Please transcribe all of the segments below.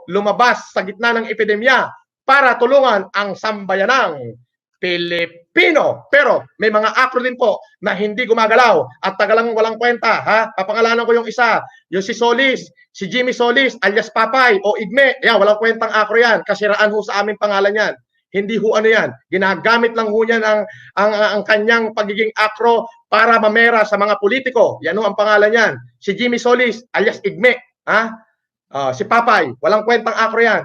lumabas sa gitna ng epidemya para tulungan ang sambayanang Pilipino. Pero may mga akro din po na hindi gumagalaw at tagalang walang kwenta. Papangalanan ko yung isa, yung si Solis, si Jimmy Solis alias Papay o Igme. Yan, walang kwentang akro yan. Kasiraan ho sa aming pangalan yan. Hindi ho ano yan. Ginagamit lang ho yan ang kanyang pagiging akro para mamera sa mga politiko. Yan ho ang pangalan yan. Si Jimmy Solis alias Igme. Si Papay, walang kwentang akro yan.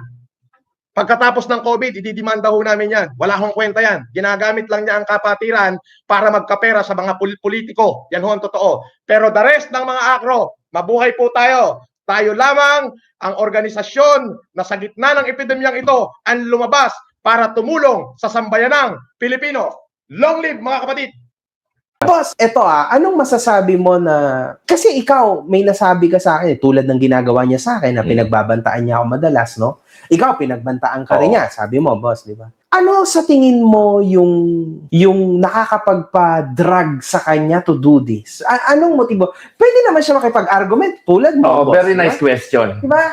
Pagkatapos ng COVID, ididimanda ho namin yan. Wala hong kwenta yan. Ginagamit lang niya ang kapatiran para magkapera sa mga politiko. Yan ho ang totoo. Pero the rest ng mga akro, mabuhay po tayo. Tayo lamang ang organisasyon na sa gitna ng epidemyang ito ang lumabas para tumulong sa sambayanang Pilipino. Long live mga kapatid! Boss, eto anong masasabi mo na, kasi ikaw, may nasabi ka sa akin, tulad ng ginagawa niya sa akin, na pinagbabantaan niya ako madalas, no? Ikaw, pinagbantaan ka rin niya, sabi mo, boss, di ba? Ano sa tingin mo yung nakakapagpa-drag sa kanya to do this? Anong motibo? Pwede naman siya makipag-argument, tulad mo, boss. Very nice question. Diba?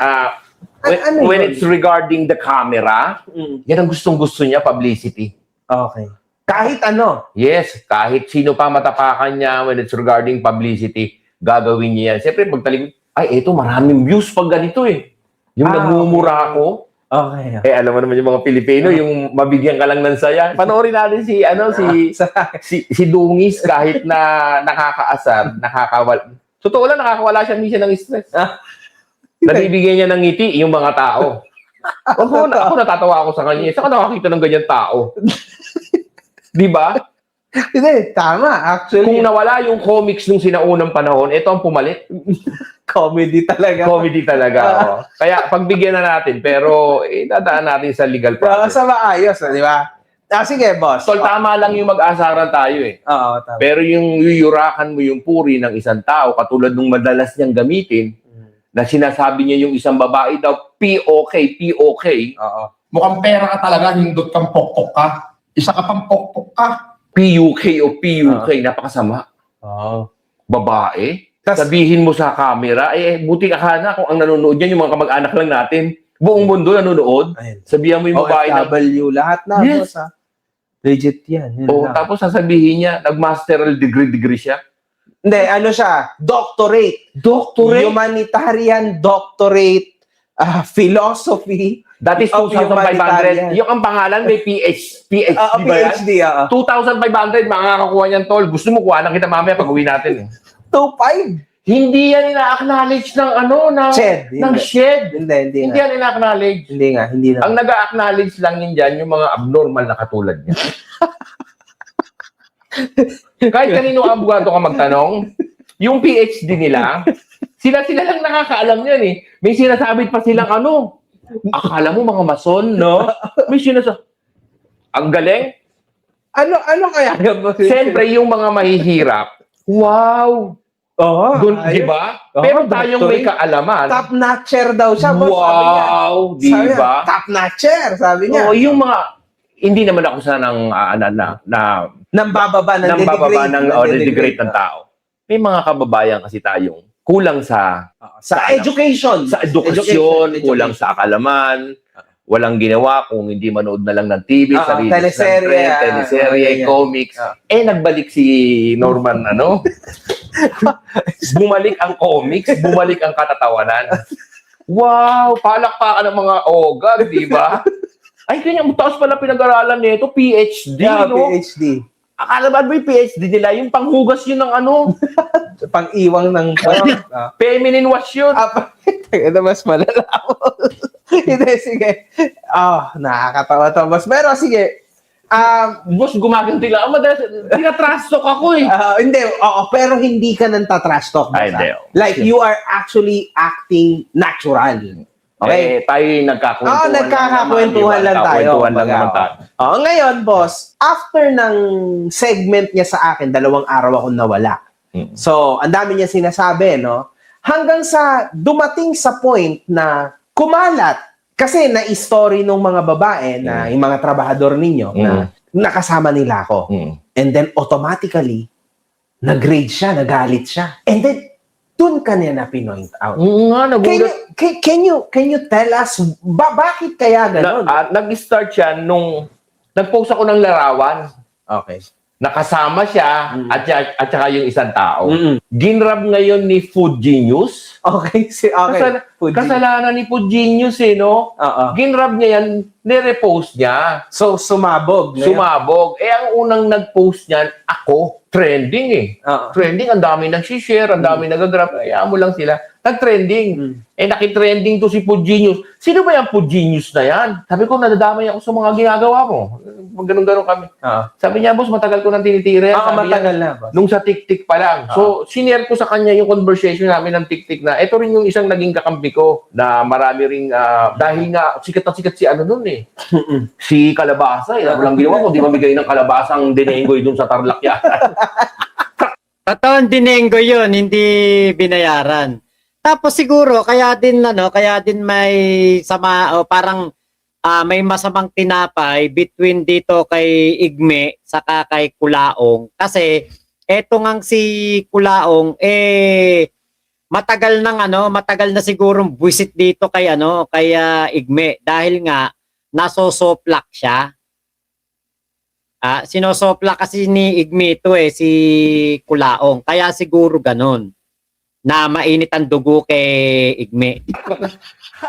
When it's regarding the camera, yan ang gustong-gusto niya, publicity. Okay. Kahit ano. Yes, kahit sino pa matapakan niya when it's regarding publicity, gagawin niya yan. Siyempre, pagtalikod, ay, eto, maraming views pag ganito eh. Yung nagmumura ako. Okay. Alam mo naman yung mga Pilipino, yung mabigyan ka lang ng saya. Panoorin natin si Dungis, kahit na nakakaasar, nakakawala. Totoo lang, nakakawala siya minsan ng stress. Nabibigyan niya ng ngiti yung mga tao. Ako natatawa ako sa kanya. Saan ka nakakita ng ganyan tao? Di ba? Hindi, tama. Actually, kung nawala yung comics nung sinaunang panahon, ito ang pumalit. Comedy talaga. Comedy talaga. Kaya pagbigyan na natin, pero dadaan natin sa legal process. Sa maayos, di ba? Sige, boss. Tol, tama lang yung mag-asaran tayo eh. Oo, tama. Pero yung yuyurakan mo yung puri ng isang tao, katulad nung madalas niyang gamitin, na sinasabi niya yung isang babae daw, POK. Oo. Mukhang pera ka talaga, hindot kang pokpok ka. Isa ka pang pokpok ka. PUK, napakasama. Babae? Sabihin mo sa camera, buti ka na kung ang nanonood yan, yung mga kamag-anak lang natin. Buong mundo nanonood. Sabihan mo yung babae na... OFW, lahat na. Yes. Boss, legit yan. Tapos sasabihin niya, nag-masteral degree siya. Hindi, ano siya? Doctorate. Humanitarian doctorate, philosophy. That is 2,500. Yung ang pangalan may PhD ba yan? PhD, 2,500, makakakuha niyan, tol. Gusto mo, kuha na kita mamaya pag uwi natin. 2,500? Hindi yan ina-acknowledge ng Shed. ng shed. Hindi Hindi yan ina-acknowledge. Hindi nga. Ang nag-acknowledge lang yun dyan, yung mga abnormal na katulad niya. Kahit kanino abogado ka magtanong, yung PhD nila, sila lang nakakaalam yan eh. May sinasabit pa silang akala mo mga mason, no? May ang galing. Ano kaya yun? Siyempre, yung mga mahihirap, wow! Di ba? Pero tayong may kaalaman. Top-notcher daw siya. Wow! Di ba? Top-notcher, sabi niya. Yung mga, hindi naman ako sa nang bababa ng degrade ng tao. May mga kababayan kasi tayong kulang sa education. Sa edukasyon, kulang sa kaalaman, walang ginawa kung hindi manood na lang ng TV, teleserye, comics. Nagbalik si Norman, bumalik ang comics, bumalik ang katatawanan. Wow! Palakpakan ng mga ogag, di ba? Ay, kanya, taos pala pinag-aralan nito, PhD, PhD. Akala ba yung PhD nila? Yung panghugas yun ng pang-iwang ng... feminine wash yun. Ito mas malala. Hindi, sige. Nakakatawa to, boss. Pero sige. Boss, gumaganti lang. Tina-trash talk ako eh. Hindi, pero hindi ka nang ta-trash talk. Hindi. Like, you are actually acting natural. Okay? Tayo nagkakwentuhan. Nagkakakwentuhan lang tayo. Ngayon, boss, after ng segment niya sa akin, 2 araw akong nawala. So, ang dami niya sinasabi, no? Hanggang sa dumating sa point na kumalat. Kasi na-story nung mga babae na yung mga trabahador ninyo na nakasama nila ako. And then automatically, nag-rage siya, nagalit siya. And then, dun ka niya na pinoint out. Nagulat. Can you tell us bakit kaya ganon? Nag-start siya nung nag-post ako ng larawan. Okay. Nakasama siya at saka yung isang tao. Mm-mm. Ginrab ngayon ni Food Genius. Okay. Kasalanan ni Food Genius no? Oo. Ginrab niya yan, nirepost niya. So, sumabog. Sumabog. Ang unang nag-post niyan, ako. Trending Oo. Trending, ang dami nag-share, ang dami nag-grab. Kaya mo lang sila. Nag-trending. Nakitrending to si Food Genius. Sino ba yung Food Genius na yan? Sabi ko, nadadamay ako sa mga ginagawa mo. Ganun-ganun kami. Sabi niya, boss, matagal ko nang tinitira. Sabi matagal niya, na, boss. nung sa TikTok pa lang. So, sinare ko sa kanya yung conversation namin ng TikTok na ito rin yung isang naging kakampi ko na marami ring, dahil nga, sikat na sikat si ano nun si Kalabasa. Walang ginawa ko, di mamigay ng kalabasang dinenggoy dun sa Tarlac yan. Taon dinenggo yun, hindi binayaran. Tapos siguro kaya din may sama o parang may masamang tinapay between dito kay Igme saka kay Kulaong kasi eto ngang si Kulaong matagal na siguro buwisit dito kay Igme dahil nga nasosoplak siya. Sinosoplak kasi ni Igme ito si Kulaong kaya siguro ganun na mainit ang dugo kay Igme.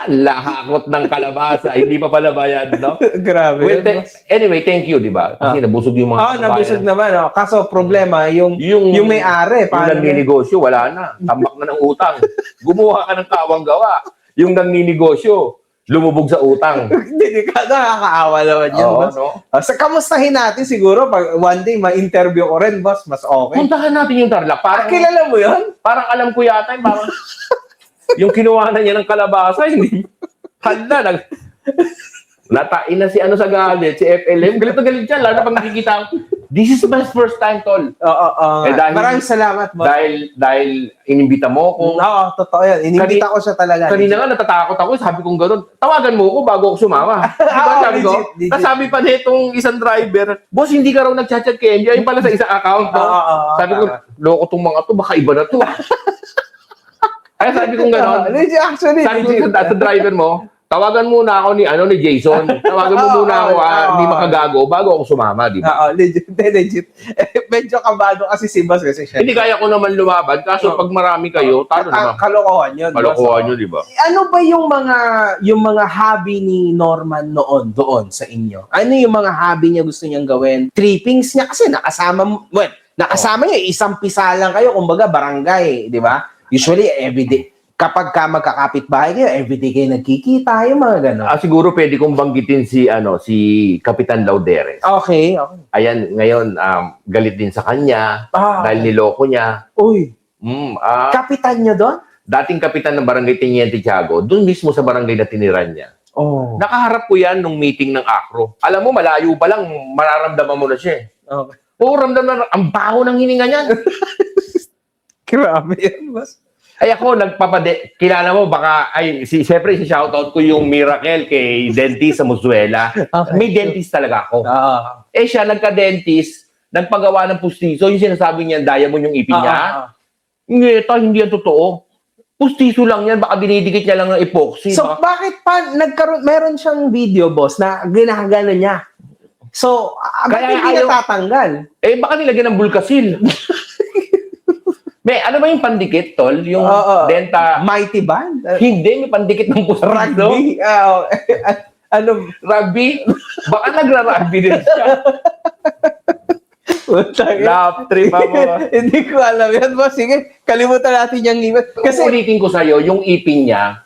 Lahakot ng kalabasa, hindi pa pala bayad, no? Grabe. Well, anyway, thank you, di ba? Kasi nabusog yung mga nabusog naman. Kaso problema, yung may-ari. Yung nagninegosyo, wala na. Tambak na ng utang. Gumawa ka ng kawang gawa. Yung nagninegosyo, lumubog sa utang. Hindi ka nakakaawa naman yun, boss. No? Sa kamustahin natin siguro, pag one day ma-interview ko rin, boss, mas okay. Puntahan natin yung Tarlac. Parang, kilala mo yun? Parang alam ko yata, parang yung kinuha na niya ng kalabasa, hindi. Hala, natain na si sa galit, si FLM. Galit na galit siya, lalo na pag nakikita ko, this is my first time, tol. Maraming salamat, boss. Dahil inimbita mo ko. Oo, totoo yan. Inimbita ko siya talaga. Kanina nga natatakot ako, sabi kong gano'n, tawagan mo ko bago ako sumama. Diba sabi ko? Sabi pa nitong isang driver, boss, hindi ka raw nag-chat kay MJ, ayun pala sa isang account. Sabi ko, loko tong mga to, baka iba na to. Ay, sabi kong gano'n. Actually, sabi ko sa driver mo, tawagan muna ako ni Jason. Tawagan mo muna ako, hindi makagago, bago ako sumama, di ba? Legit. Medyo kabado kasi si boss kasi siya. Hindi kaya ko naman lumaban, kaso pag marami kayo, talo naman. Kalokohan yun. Kalokohan yun, di ba? Ano ba yung mga hobby ni Norman doon sa inyo? Ano yung mga hobby niya gusto niyang gawin? Trippings niya kasi nakasama niya, isang pisalang kayo, kumbaga barangay, di ba? Usually, everyday. Kapag ka magkakapit-bahay kayo, everyday kayo nagkikita, yung mga gano'n. Siguro pwede kong banggitin si Kapitan Lauderes. Okay. Ayan, ngayon, galit din sa kanya dahil niloko niya. Uy, kapitan niyo doon? Dating kapitan ng Barangay Teniente Tiago, doon mismo sa barangay na tiniran niya. Oh. Nakaharap ko yan nung meeting ng ACRO. Alam mo, malayo pa lang, mararamdaman mo na siya. Okay. Ramdam na, ang baho ng hininga niyan. Grabe yan, boss. Ay ako, kilala mo, siyempre si shoutout ko yung Miracle kay dentist sa Muzuela. Okay. May dentist talaga ako. Siya, nagka-dentist, nagpagawa ng pustiso, yung sinasabi niya, diamond yung ipin niya. Hindi yan totoo. Pustiso lang yan, baka dinidikit niya lang ng epoxy. So, bakit pa meron siyang video, boss, na ginagano niya? So, bakit hindi natatanggal? Baka nilagyan ng bulkasil. Ano ba yung pandikit, tol? Yung denta... Mighty Band? Hindi, may pandikit ng pustiso. Rugby? Rugby? Baka nagra-rugby din siya. Lap trip mo. Hindi ko alam yan, boss. Sige, kalimutan natin yung email. Kasi ulitin ko sa'yo, yung ipin niya,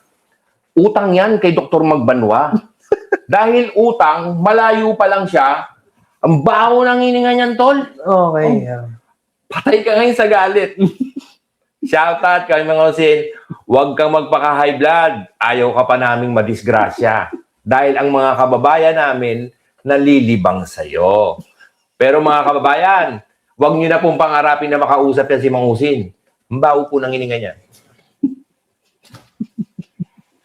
utang yan kay Dr. Magbanwa. Dahil utang, malayo pa lang siya, ang baho ng hininga niyan, tol. Okay. Patay ka ngayon sa galit. Shoutout kay mga Osin, huwag kang magpaka-high blood. Ayaw ka pa naming madisgrasya. Dahil ang mga kababayan namin nalilibang sa'yo. Pero mga kababayan, huwag nyo na pong pangarapin na makausap yan si Mang Osin. Ang baho po ng hininga niya.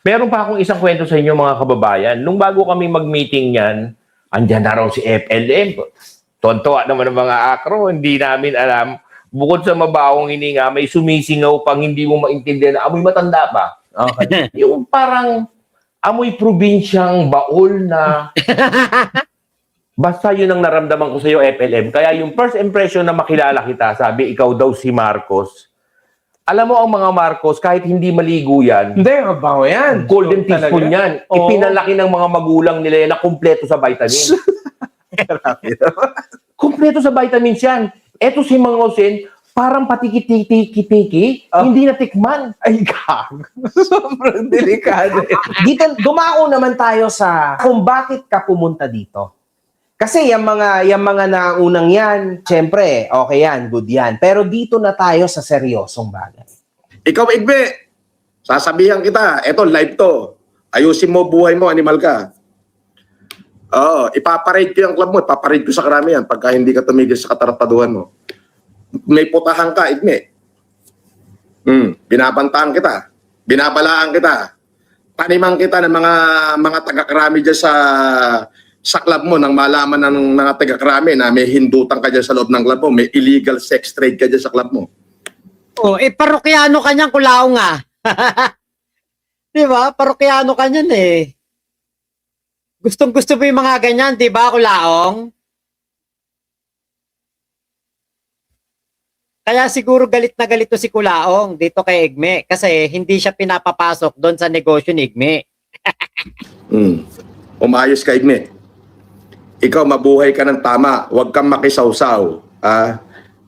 Meron pa akong isang kwento sa inyo mga kababayan. Nung bago kami mag-meeting yan, andyan na raw si FLM. Tontuwa naman ng mga ACRO, hindi namin alam. Bukod sa mabawang hininga, may sumisingaw pang hindi mo maintindihan na amoy matanda pa. Okay. Yung parang amoy probinsyang baol na basta yun ang naramdaman ko sa iyo, FLM. Kaya yung first impression na makilala kita, sabi, ikaw daw si Marcos. Alam mo ang mga Marcos, kahit hindi maligo yan, Hindi, mabaho yan. golden Sure teaspoon talaga. yan. Oo. Ipinalaki ng mga magulang nila yan na kumpleto sa vitamin. Kumpleto sa vitamins yan. Eto si Mang Osen, parang patikitiki-tiki, hindi natikman. Ay, gag. Sobrang delikado. Dito, dumako naman tayo sa kung bakit ka pumunta dito. Kasi yung mga naunang yan, syempre, okay yan, good yan. Pero dito na tayo sa seryosong bagay. Ikaw, Igbe, sasabihan kita, eto, live to. Ayusin mo buhay mo, animal ka. Oo, ipaparade ko yung club mo, ipaparade ko sa karamihan pagka hindi ka tumigil sa katarataduhan mo. May putahan ka, Igme. Binabantaan kita. Binabalaan kita. Taniman kita ng mga taga-krami dyan sa club mo nang malaman ng mga taga-krami na may hindutan ka dyan sa loob ng club mo, may illegal sex trade ka dyan sa club mo. Oh, parokyano ka niyan, Kulaong ah. Di ba? Parokyano ka niyan eh. Gustong-gusto mo yung mga ganyan, di ba, Kulaong? Kaya siguro galit na galit to si Kulaong dito kay Igme kasi hindi siya pinapapasok doon sa negosyo ni Igme. Umayos ka, Igme. Ikaw, mabuhay ka ng tama. Huwag kang makisawsaw.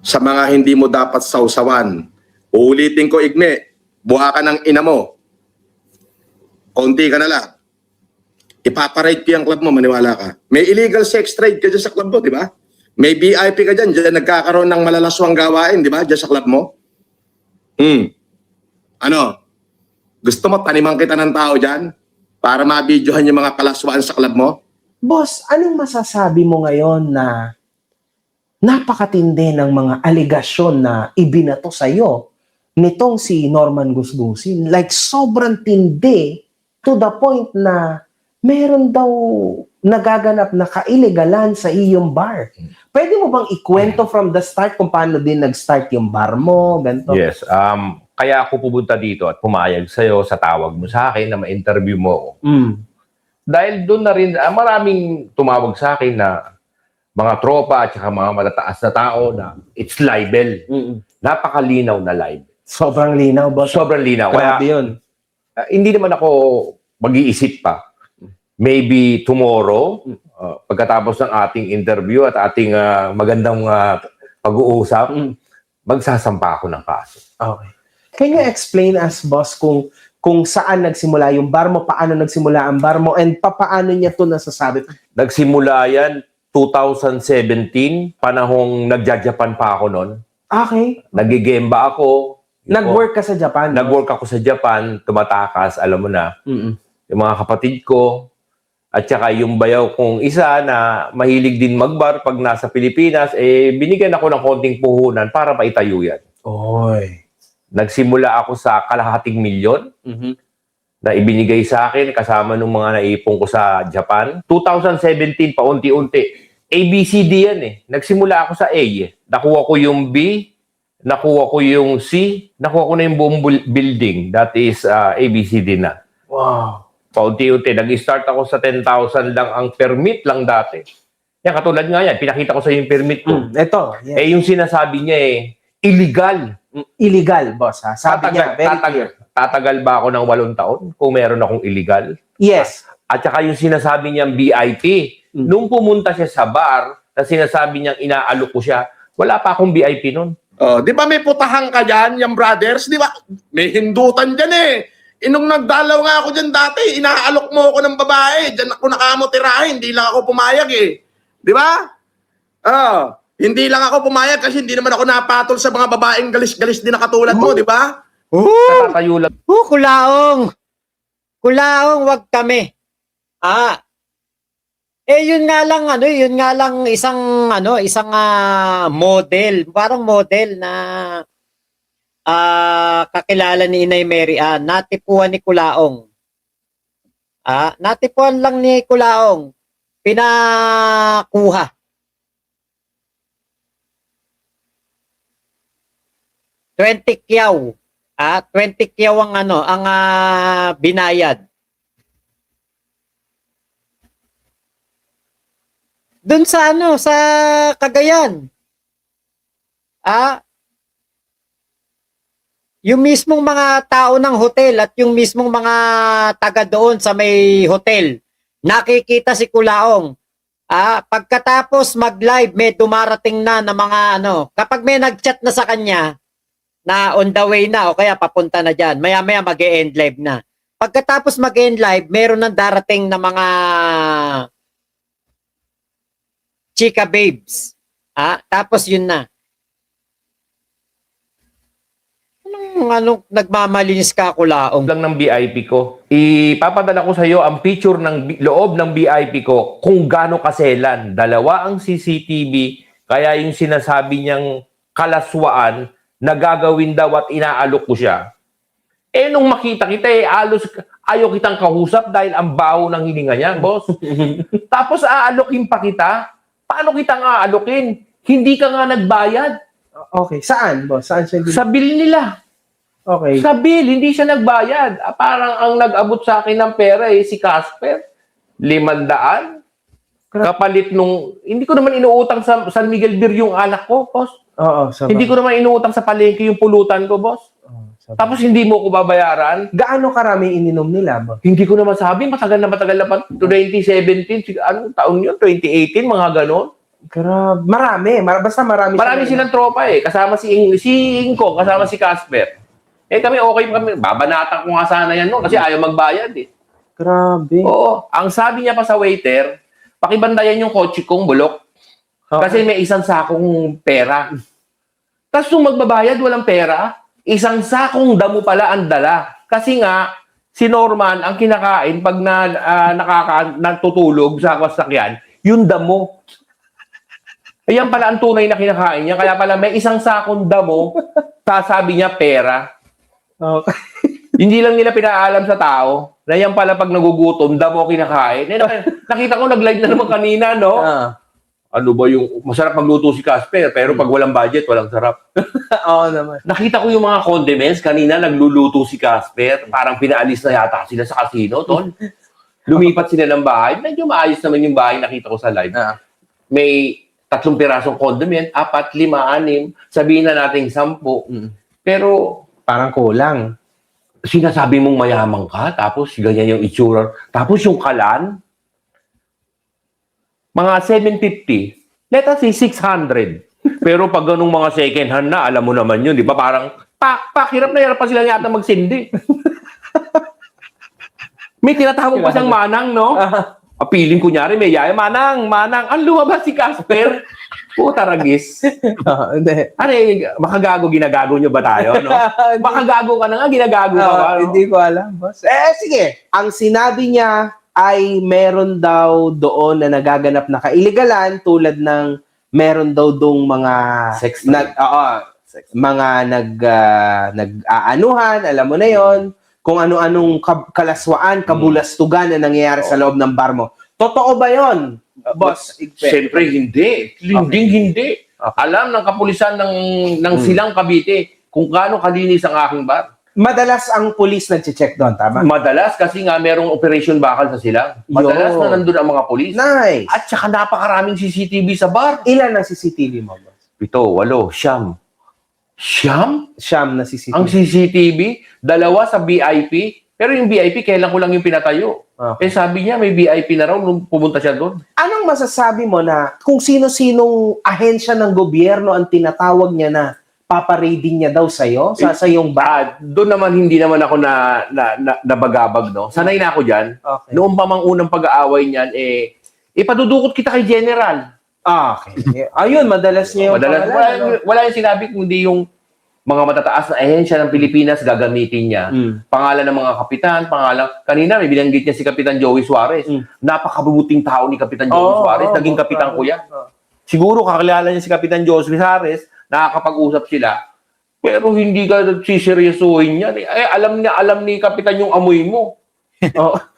Sa mga hindi mo dapat sawsawan. Uulitin ko, Igme, buha ka ng ina mo. Konti ka na lang. Ipaparade ko yung club mo, maniwala ka. May illegal sex trade ka dyan sa club mo, di ba? May VIP ka dyan, dyan nagkakaroon ng malalaswang gawain, di ba? Dyan sa club mo. Ano? Gusto mo taniman kita ng tao dyan? Para mabidyohan yung mga kalaswaan sa club mo? Boss, anong masasabi mo ngayon na napakatindi ng mga aligasyon na ibinato sa'yo nitong si Norman Gusgusin? Like, sobrang tindi to the point na meron daw nagaganap na kailigalan sa iyong bar. Pwede mo bang ikwento from the start kung paano din nag-start yung bar mo? Ganito? Yes. Kaya ako pupunta dito at pumayag sa'yo sa tawag mo sa akin na ma-interview mo ako. Dahil doon na rin, maraming tumawag sa akin na mga tropa at saka mga matataas na tao na it's libel. Napakalinaw na libel. Sobrang linaw, boss. Sobrang linaw. Grabe Kaya, yun. hindi naman ako mag-iisip pa. Maybe tomorrow, pagkatapos ng ating interview at ating magandang pag-uusap, magsasampa ako ng kaso. Okay. Can you explain us, boss, kung saan nagsimula yung bar mo, paano nagsimula ang bar mo, and paano niya ito nasasabi? Nagsimula yan 2017, panahong nagja-Japan pa ako noon. Okay. Nagigemba ako. Nag-work ka sa Japan? Nag-work ako sa Japan, tumatakas, alam mo na. Yung mga kapatid ko, at saka yung bayaw kong isa na mahilig din magbar pag nasa Pilipinas, binigyan ako ng konting puhunan para maitayo yan. Oy. Nagsimula ako sa kalahating milyon na ibinigay sa akin kasama ng mga naipon ko sa Japan. 2017, paunti-unti. ABCD yan eh. Nagsimula ako sa A. Nakuha ko yung B, nakuha ko yung C, nakuha ko na yung buong building. That is ABCD na. Wow. Paunti-unti. Nag-start ako sa 10,000 lang ang permit lang dati. Yan, katulad nga yan. Pinakita ko sa yung permit ko. Ito. Yes. Yung sinasabi niya illegal. Illegal, boss, ha? Sabi niya, very clear. Tatagal ba ako ng 8 taon kung meron akong illegal? Yes. At saka yung sinasabi niyang VIP, nung pumunta siya sa bar, na sinasabi niyang inaalok ko siya, wala pa akong VIP nun. Di ba may putahan ka dyan, yung brothers? Di ba? May hindutan dyan eh. Nung nagdalaw nga ako dyan dati, inaalok mo ako ng babae. Dyan ako nakamotirahin, hindi lang ako pumayag eh. Di ba? Hindi lang ako pumayag kasi hindi naman ako napatol sa mga babaeng galis-galis din na katulad mo, di ba? Natatayo lang. Kulaong! Kulaong, wag kami. Yun nga lang isang model, parang model na kakilala ni Inay Mary Ann, natipuan ni Kulaong. Natipuan lang ni Kulaong. Pinakuha. 20 kyaw 20 kyaw ang binayad. Doon sa sa Cagayan. Yung mismong mga tao ng hotel at yung mismong mga taga doon sa may hotel, nakikita si Kulaong. Pagkatapos mag-live, may dumarating na mga kapag may nag-chat na sa kanya, na on the way na o kaya papunta na dyan, maya-maya mag-e-end live na. Pagkatapos mag-end live, meron nang darating na mga chika babes. Tapos yun na. Anong nagmamalinis ka, Kulaong? Lang ng VIP ko. Ipapadala ko sa iyo ang picture ng loob ng VIP ko kung gaano kaselan. 2 ang CCTV, kaya yung sinasabi niyang kalaswaan na gagawin daw at inaalok ko siya. Nung makita kita, ayaw kitang kahusap dahil ang baho ng hininga niya, boss. Tapos aalokin pa kita? Paano kitang aalokin? Hindi ka nga nagbayad. Okay, saan, boss? Saan siya? Sa bill nila. Okay. Sa bill, hindi siya nagbayad. Parang ang nag-abot sa akin ng pera si Casper. 500. Kapalit nung, hindi ko naman inuutang sa San Miguel Beer yung alak ko, boss. Oo, Hindi ko naman inuutang sa palengke yung pulutan ko, boss. Tapos hindi mo ko babayaran. Gaano karami ininom nila, boss? Hindi ko naman sabi, matagal na pa. 2017, anong taon yun? 2018, mga ganon. Grabe. Basta marami. Marami silang tropa Kasama si Inko, kasama si Casper. Kami okay kami. Babanatan ko nga sana yan kasi ayaw magbayad Grabe. Oo. Ang sabi niya pa sa waiter, pakibandayan yung kotse kong bulok. Okay. Kasi may isang sakong pera. Tapos nung magbabayad, walang pera. Isang sakong damo pala ang dala. Kasi nga, si Norman, ang kinakain pag natutulog sa sasakyan, yung damo. Ayan pala ang tunay na kinakain niya. Kaya pala may isang sakong damo, sasabi niya pera. Okay. Hindi lang nila pinaalam sa tao na yan pala pag nagugutom, damo kinakain. Nakita ko nag-live na naman kanina, no? Ano ba yung masarap magluto si Casper, pero pag walang budget, walang sarap. Oo naman. Nakita ko yung mga condiments, kanina nagluluto si Casper, parang pinaalis na yata sila sa casino, tol. Lumipat sila ng bahay. Medyo maayos naman yung bahay, nakita ko sa live. May 3 pirasong condiment, 4, 5, 6, sabihin na natin 10. Pero parang kulang. sinasabi mong mayaman ka, tapos ganyan yung itsura. Tapos yung kalan, mga 750, let us say 600. Pero pag ganung mga second hand na, alam mo naman yun, di ba? Parang, hirap na hirap pa sila yata magsindi. May tinatawag pa siyang manang, no? Apiling kunyari, may yaya, manang, ang lumabas si Casper. Puta ragis. Hindi. Ano makagago, ginagago nyo ba tayo, no? Makagago ka na nga, ginagago ka ba? No? Hindi ko alam, boss. Sige. Ang sinabi niya ay meron daw doon na nagaganap na kailigalan tulad ng meron daw dong mga Sex mga nag-aanuhan, alam mo na yon, kung ano-anong kalaswaan, kabulastugan na nangyayari sa loob ng bar mo. Totoo ba yon, boss? Siyempre, hindi. Hindi. Okay. Alam ng kapulisan ng Silang Cavite kung gaano kalinis ang aking bar. Madalas ang pulis nag-check doon, tama? Madalas kasi nga merong operation bakal sa Silang. Madalas na nandun ang mga pulis. Nice. At saka napakaraming CCTV sa bar. Ilan ang CCTV mo, boss? 7, 8, 9. Siyam na CCTV. Ang CCTV, 2 sa VIP. Pero yung VIP, kailan ko lang yung pinatayo. Okay. Sabi niya, may VIP na raw nung pumunta siya doon. Anong masasabi mo na kung sino-sinong ahensya ng gobyerno ang tinatawag niya na paparading niya daw sa'yo? Sa iyong bar? Doon naman, hindi naman ako nabagabag, no? Sanay na ako dyan. Okay. Noong pa mang unang pag-aaway niyan, ipadudukot kita kay General. Okay. Ayun, madalas niya yung Madalas, pangalan, wala yung sinabi, kundi yung mga matataas na ahensya ng Pilipinas gagamitin niya. Pangalan ng mga kapitan, kanina may binanggit niya si Kapitan Joey Suarez. Napakabubuting tao ni Kapitan Joey Suarez, naging kapitan ko yan. Siguro kakilala niya si Kapitan Joey Suarez, nakakapag-usap sila, pero hindi ka siseryosohin yan. Alam ni Kapitan yung amoy mo.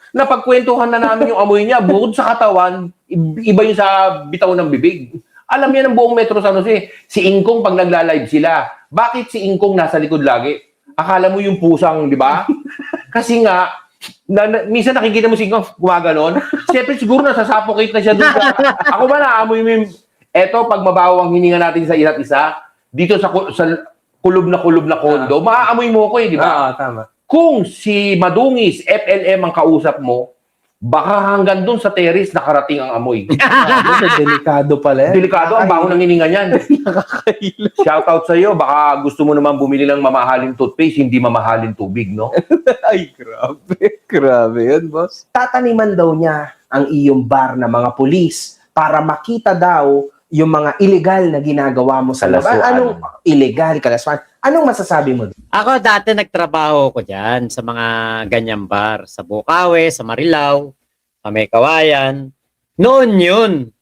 Napagkwentuhan na namin yung amoy niya, bukod sa katawan, iba yung sa bitaw ng bibig. Alam niya ng buong Metro San Jose, si Ingkong pag nagla-live sila, bakit si Ingkong nasa likod lagi? akala mo yung pusang, di ba? Kasi nga, minsan nakikita mo si gumaganon. Siyempre siguro nasasuffocate na siya doon sa... Ako ba naamoy mo yung... Eto, pag mabaho ang hininga natin sa isa't isa, dito sa kulob na kondo, maaamoy mo ko eh, di ba? Tama. Kung si Madungis, FLM ang kausap mo, baka hanggang doon sa terrace nakarating ang amoy. Delikado pala. Delikado ang baho ng hininga niyan. Shoutout sa iyo, baka gusto mo naman bumili ng mamahaling toothpaste, hindi mamahaling tubig, no? Ay, grabe. Grabe yun, boss. Tataniman daw niya ang iyong bar na mga pulis para makita daw yung mga illegal na ginagawa mo sa labas. Kalasuan. Anong illegal, kalaswan? Anong masasabi mo? Ako dati nagtrabaho ko dyan sa mga ganyang bar. Sa Bukawi, sa Marilao, sa May Kawayan. Noon yun.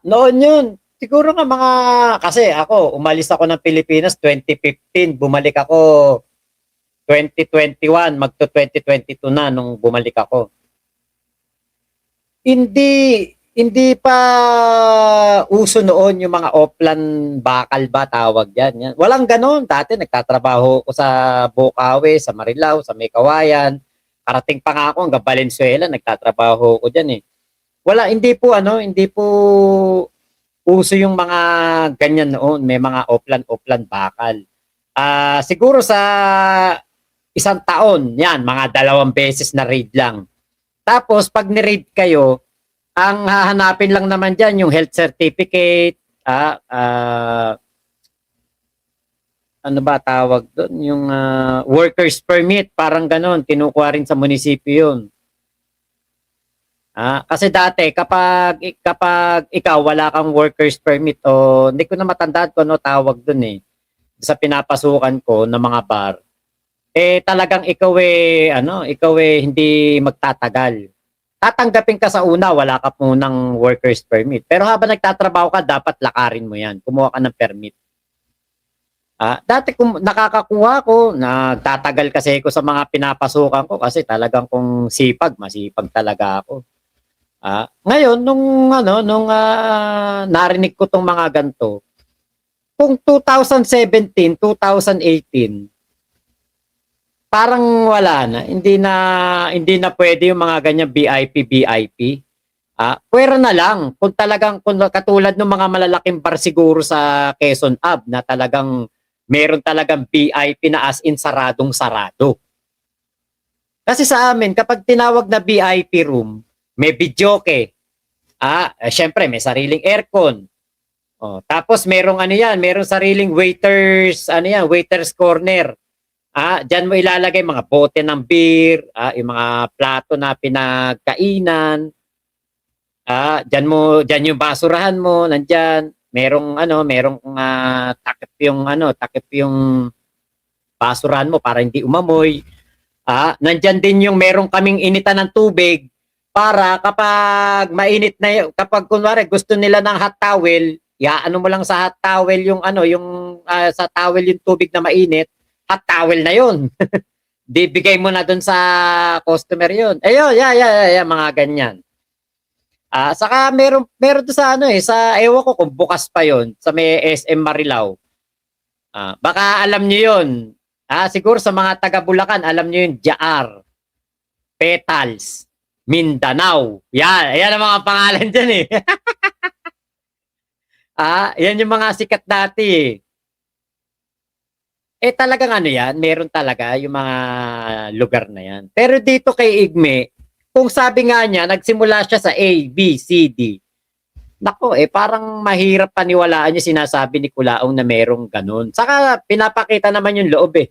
Noon yun. Siguro nga mga... Kasi ako, umalis ako ng Pilipinas 2015. Bumalik ako 2021. Magto 2022 na nung bumalik ako. Hindi pa uso noon yung mga oplan bakal ba tawag yan. Walang ganon. Dati nagtatrabaho ko sa Bukawi, sa Marilao, sa May Kawayan. Karating pa nga ako hanggang Valenzuela, nagtatrabaho ko diyan eh. Hindi po uso yung mga ganyan noon. May mga oplan bakal. Siguro sa isang taon, yan, mga 2 beses na raid lang. Tapos pag ni-raid kayo, ang hahanapin lang naman dyan yung health certificate, ano ba tawag doon? Yung workers permit, parang ganon, kinukuha rin sa munisipyo yun. Kasi dati, kapag ikaw wala kang workers permit, o hindi ko na matandaan kung ano tawag doon eh, sa pinapasukan ko ng mga bar, talagang ikaw hindi magtatagal. Tatanggapin ka sa una, wala ka munang workers permit. Pero habang nagtatrabaho ka, dapat lakarin mo yan. Kumuha ka ng permit. Dati kung nakakakuha ko, nagtatagal kasi ako sa mga pinapasukan ko kasi talagang kung masipag talaga ako. Ngayon, nung narinig ko tong mga ganito, kung 2017, 2018, parang wala na. Hindi na pwede yung mga ganyan VIP. Pwera na lang. Kung katulad ng mga malalaking bar siguro sa Quezon Ave na talagang meron talagang VIP na as in saradong-sarado. Kasi sa amin, kapag tinawag na VIP room, may videoke. Syempre, may sariling aircon. Tapos merong merong sariling waiter's corner. Diyan mo ilalagay mga bote ng beer, yung mga plato na pinagkainan. Diyan yung basurahan mo, nandiyan. Merong takip yung basurahan mo para hindi umamoy. Nandiyan din yung merong kaming initan ng tubig para kapag mainit na kapag kunwari gusto nila ng hot towel, mo lang sa hot towel sa towel yung tubig na mainit. Hot towel na yun. Bibigay mo na dun sa customer yun. Ayun, mga ganyan. Saka meron doon sa sa ewan ko kung bukas pa yun, sa may SM Marilao. Baka alam niyo yun. Siguro sa mga taga Bulacan, alam niyo yun, Jaar, Petals, Mindanao. Yan ang mga pangalan dyan eh. Yan yung mga sikat dati eh. Talagang yan, meron talaga yung mga lugar na yan. Pero dito kay Igme, kung sabi nga niya, nagsimula siya sa A, B, C, D. Nako, parang mahirap paniwalaan yung sinasabi ni Kulaong na merong ganun. Saka pinapakita naman yung loob eh.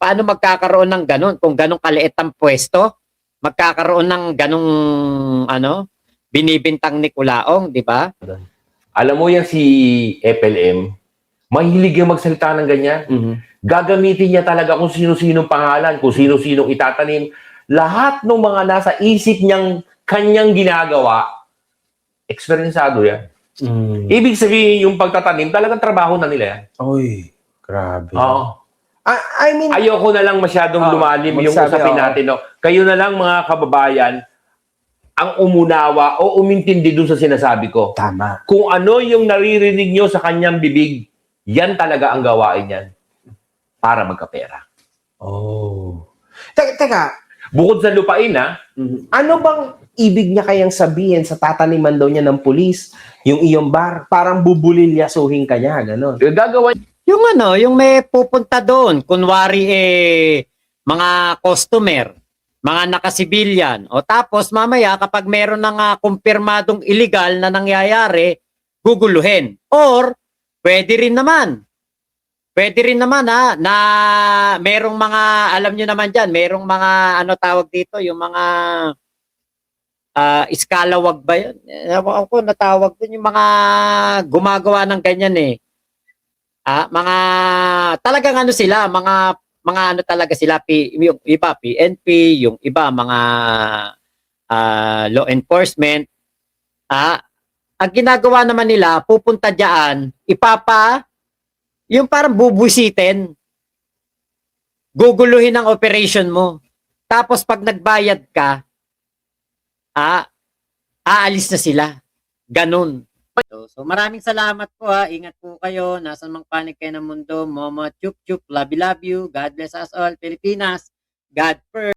Paano magkakaroon ng ganun? Kung ganun kaliit ang pwesto, magkakaroon ng ganung binibintang ni Kulaong, di ba? Alam mo yan si FLM, mahilig yung magsalita ng ganyan. Mm-hmm. Gagamitin niya talaga kung sino-sinong pangalan, kung sino-sinong itatanim. Lahat ng mga nasa isip niyang kanyang ginagawa, eksperyensado yan. Ibig sabihin, yung pagtatanim, talagang trabaho na nila yan. Uy, grabe. Oo. I mean, Ayoko na lang masyadong lumalim yung usapin natin. No? Kayo na lang mga kababayan, ang umunawa o umintindi dun sa sinasabi ko. Tama. Kung ano yung naririnig nyo sa kanyang bibig, yan talaga ang gawain yan. para magkapera. Oh. Teka, Bukod sa lupain, ano bang ibig niya kayang sabihin sa tataniman daw niya ng pulis, yung iyong bar, parang bubulilyasuhin ka niya, gano'n. gagawa Yung yung may pupunta doon, kunwari mga customer, mga nakasibilyan. O tapos mamaya kapag meron ng kumpirmadong illegal na nangyayari, guguluhin. Or pwede rin naman na merong mga, alam nyo naman dyan, merong mga, tawag dito, yung mga iskalawag ba yun? Ewan ko, natawag dun yung mga gumagawa ng ganyan mga, talagang sila, mga talaga sila, yung iba PNP, yung iba mga law enforcement. Ang ginagawa naman nila, pupunta diyan, yung parang bubusitin, guguluhin ang operation mo. Tapos pag nagbayad ka, aalis na sila. Ganun. So maraming salamat po Ingat po kayo. Nasaan mang panig kayo ng mundo. Momo, chup chup, love you. God bless us all. Pilipinas. God first.